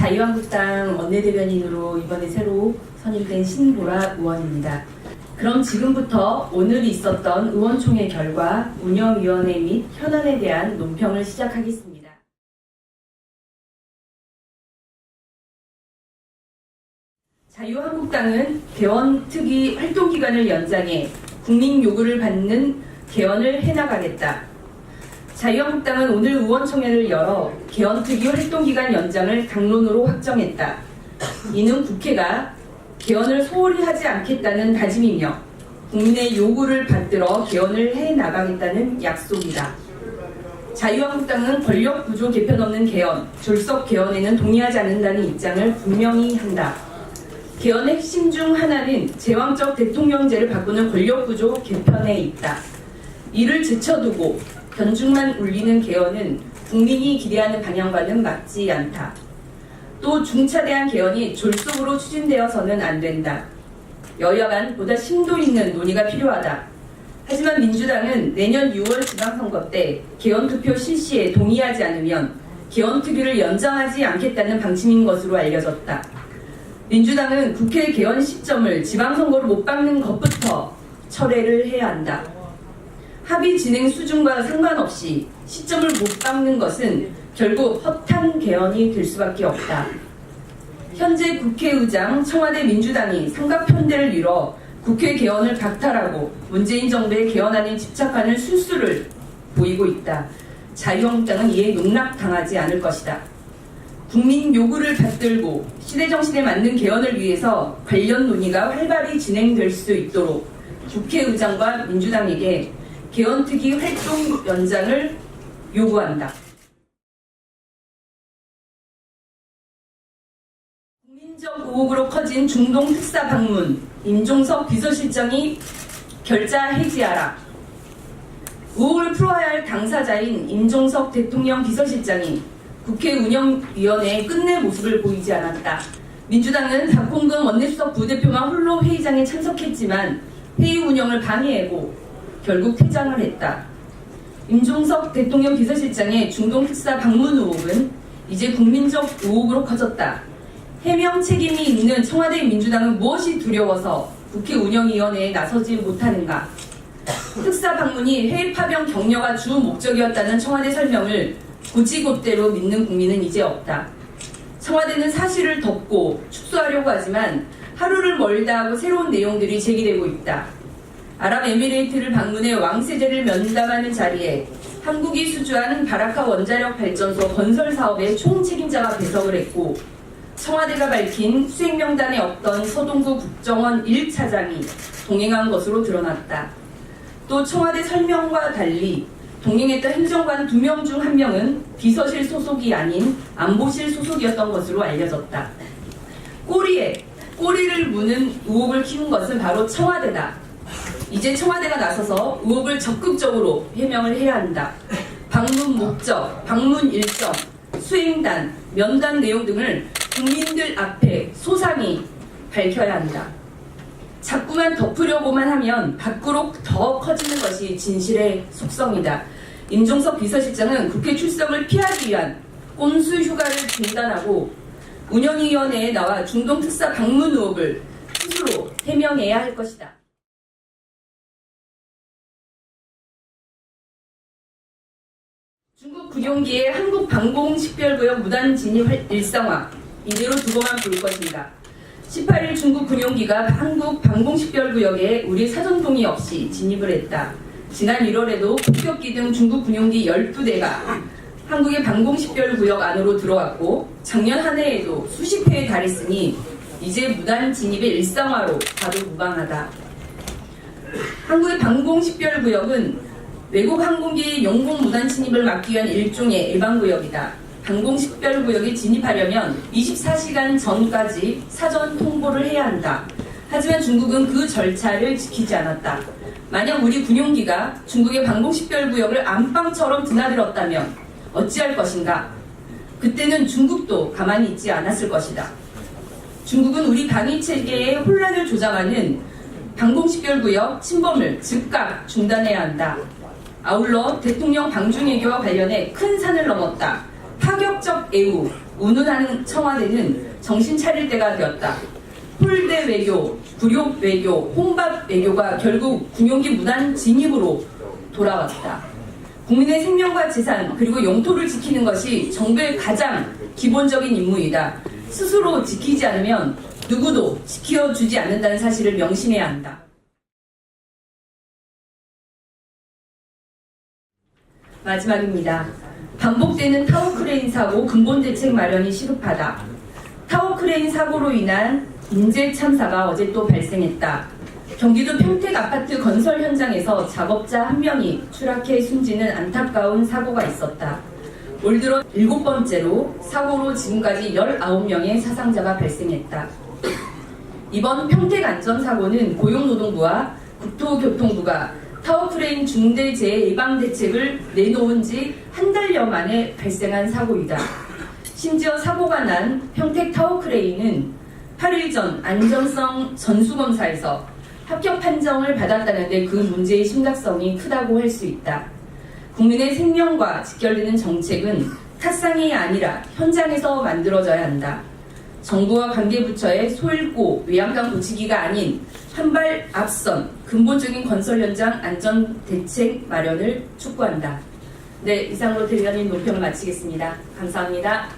자유한국당 원내대변인으로 이번에 새로 선임된 신보라 의원입니다. 그럼 지금부터 오늘 있었던 의원총회 결과, 운영위원회 및 현안에 대한 논평을 시작하겠습니다. 자유한국당은 개헌특위 활동기간을 연장해 국민 요구를 받는 개헌을 해나가겠다. 자유한국당은 오늘 의원총회를 열어 개헌특위 활동기간 연장을 당론으로 확정했다. 이는 국회가 개헌을 소홀히 하지 않겠다는 다짐이며 국민의 요구를 받들어 개헌을 해나가겠다는 약속이다. 자유한국당은 권력구조 개편 없는 개헌, 졸속 개헌에는 동의하지 않는다는 입장을 분명히 한다. 개헌의 핵심 중 하나는 제왕적 대통령제를 바꾸는 권력구조 개편에 있다. 이를 제쳐두고 변죽만 울리는 개헌은 국민이 기대하는 방향과는 맞지 않다. 또 중차대한 개헌이 졸속으로 추진되어서는 안 된다. 여야 간 보다 심도 있는 논의가 필요하다. 하지만 민주당은 내년 6월 지방선거 때 개헌투표 실시에 동의하지 않으면 개헌특위를 연장하지 않겠다는 방침인 것으로 알려졌다. 민주당은 국회 개헌 시점을 지방선거로 못 박는 것부터 철회를 해야 한다. 합의 진행 수준과 상관없이 시점을 못 박는 것은 결국 허탄 개헌이 될 수밖에 없다. 현재 국회의장 청와대 민주당이 삼각편대를 이뤄 국회 개헌을 박탈하고 문재인 정부의 개헌안에 집착하는 술수를 보이고 있다. 자유한국당은 이에 농락당하지 않을 것이다. 국민 요구를 받들고 시대정신에 맞는 개헌을 위해서 관련 논의가 활발히 진행될 수 있도록 국회의장과 민주당에게 개헌특위 활동 연장을 요구한다. 국민적 의혹으로 커진 중동 특사 방문, 임종석 비서실장이 결자 해지하라. 의혹을 풀어야 할 당사자인 임종석 대통령 비서실장이 국회 운영위원회의 끝내 모습을 보이지 않았다. 민주당은 박홍근 원내수석 부대표만 홀로 회의장에 참석했지만 회의 운영을 방해하고 결국 퇴장을 했다. 임종석 대통령 비서실장의 중동 특사 방문 의혹은 이제 국민적 의혹으로 커졌다. 해명 책임이 있는 청와대 민주당은 무엇이 두려워서 국회 운영위원회에 나서지 못하는가? 특사 방문이 해외 파병 격려가 주 목적이었다는 청와대 설명을 곧이곧대로 믿는 국민은 이제 없다. 청와대는 사실을 덮고 축소하려고 하지만 하루를 멀다 하고 새로운 내용들이 제기되고 있다. 아랍에미레이트를 방문해 왕세제를 면담하는 자리에 한국이 수주한 바라카 원자력 발전소 건설 사업의 총책임자가 배석을 했고, 청와대가 밝힌 수행명단에 없던 서동구 국정원 1차장이 동행한 것으로 드러났다. 또 청와대 설명과 달리 동행했던 행정관 2명 중 1명은 비서실 소속이 아닌 안보실 소속이었던 것으로 알려졌다. 꼬리에 꼬리를 무는 의혹을 키운 것은 바로 청와대다. 이제 청와대가 나서서 의혹을 적극적으로 해명을 해야 한다. 방문 목적, 방문 일정, 수행단, 면담 내용 등을 국민들 앞에 소상히 밝혀야 한다. 자꾸만 덮으려고만 하면 밖으로 더 커지는 것이 진실의 속성이다. 임종석 비서실장은 국회 출석을 피하기 위한 꼼수 휴가를 중단하고 운영위원회에 나와 중동 특사 방문 의혹을 스스로 해명해야 할 것이다. 중국 군용기의 한국 방공식별구역 무단 진입 일상화, 이대로 두고만 볼 것인가. 18일 중국 군용기가 한국 방공식별구역에 우리 사전 동의 없이 진입을 했다. 지난 1월에도 폭격기 등 중국 군용기 12대가 한국의 방공식별구역 안으로 들어왔고, 작년 한 해에도 수십 회에 달했으니 이제 무단 진입의 일상화로 바로 무방하다. 한국의 방공식별구역은 외국 항공기의 영공 무단 침입을 막기 위한 일종의 예방구역이다. 방공식별구역에 진입하려면 24시간 전까지 사전 통보를 해야 한다. 하지만 중국은 그 절차를 지키지 않았다. 만약 우리 군용기가 중국의 방공식별구역을 안방처럼 드나들었다면 어찌할 것인가? 그때는 중국도 가만히 있지 않았을 것이다. 중국은 우리 방위체계의 혼란을 조장하는 방공식별구역 침범을 즉각 중단해야 한다. 아울러 대통령 방중외교와 관련해 큰 산을 넘었다. 파격적 애우, 운운하는 청와대는 정신 차릴 때가 되었다. 홀대 외교, 굴욕 외교, 혼밥 외교가 결국 군용기 무단 진입으로 돌아왔다. 국민의 생명과 재산 그리고 영토를 지키는 것이 정부의 가장 기본적인 임무이다. 스스로 지키지 않으면 누구도 지켜주지 않는다는 사실을 명심해야 한다. 마지막입니다. 반복되는 타워크레인 사고 근본 대책 마련이 시급하다. 타워크레인 사고로 인한 인재 참사가 어제 또 발생했다. 경기도 평택 아파트 건설 현장에서 작업자 한 명이 추락해 숨지는 안타까운 사고가 있었다. 올 들어 7번째로 사고로 지금까지 19명의 사상자가 발생했다. 이번 평택 안전사고는 고용노동부와 국토교통부가 타워크레인 중대재해 예방 대책을 내놓은 지 한 달여 만에 발생한 사고이다. 심지어 사고가 난 평택 타워크레인은 8일 전 안전성 전수검사에서 합격 판정을 받았다는데 그 문제의 심각성이 크다고 할 수 있다. 국민의 생명과 직결되는 정책은 탁상이 아니라 현장에서 만들어져야 한다. 정부와 관계부처의 소잃고 외양간 고치기가 아닌 한 발 앞선 근본적인 건설 현장 안전 대책 마련을 촉구한다. 네, 이상으로 대변인 논평을 마치겠습니다. 감사합니다.